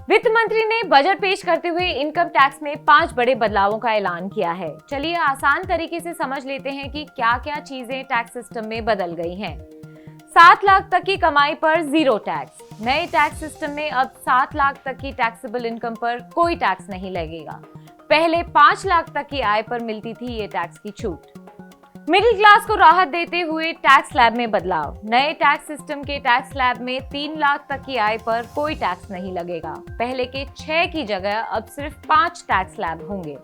वित्त मंत्री ने बजट पेश करते हुए इनकम टैक्स में 5 बड़े बदलावों का ऐलान किया है। चलिए आसान तरीके से समझ लेते हैं कि क्या-क्या चीजें टैक्स सिस्टम में बदल गई हैं। 7 लाख तक की कमाई पर जीरो टैक्स। नए टैक्स सिस्टम में अब 7 लाख तक की टैक्सेबल इनकम पर कोई टैक्स नहीं लगेगा। पहले 5 लाख तक की आय पर मिलती थी ये टैक्स की छूट। मिडिल क्लास को राहत देते हुए टैक्स स्लैब में बदलाव। नए टैक्स सिस्टम के टैक्स स्लैब में 3 लाख तक की आय पर कोई टैक्स नहीं लगेगा। पहले के 6 की जगह अब सिर्फ 5 टैक्स स्लैब होंगे।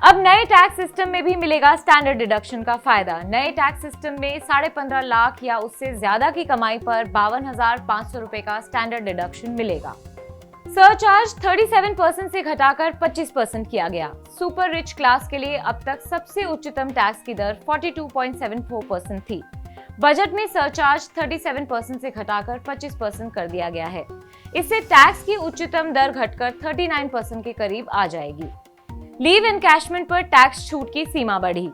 अब नए टैक्स सिस्टम में भी मिलेगा स्टैंडर्ड डिडक्शन का फायदा। नए टैक्स सिस्टम में 15.5 लाख या उससे ज्यादा की कमाई पर 52,500 रुपए का स्टैंडर्ड डिडक्शन मिलेगा। सरचार्ज 37% से घटाकर 25% किया गया। सुपर रिच क्लास के लिए अब तक सबसे उच्चतम टैक्स की दर 42.74% थी। बजट में सरचार्ज 37% से घटाकर 25% कर दिया गया है। इससे टैक्स की उच्चतम दर घटकर 39% के करीब आ जाएगी। लीव एनकैशमेंट पर टैक्स छूट की सीमा बढ़ी।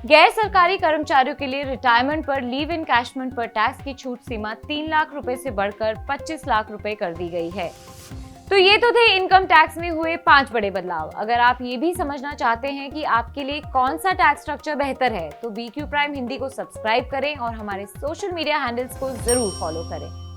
गैर सरकारी कर्मचारियों के लिए रिटायरमेंट पर लीव एनकैशमेंट पर टैक्स की छूट सीमा 3 लाख रुपए से बढ़कर 25 लाख रुपए कर दी गई है। तो ये तो थे इनकम टैक्स में हुए 5 बड़े बदलाव। अगर आप ये भी समझना चाहते हैं कि आपके लिए कौन सा टैक्स स्ट्रक्चर बेहतर है, तो BQ प्राइम हिंदी को सब्सक्राइब करें और हमारे सोशल मीडिया हैंडल्स को जरूर फॉलो करें।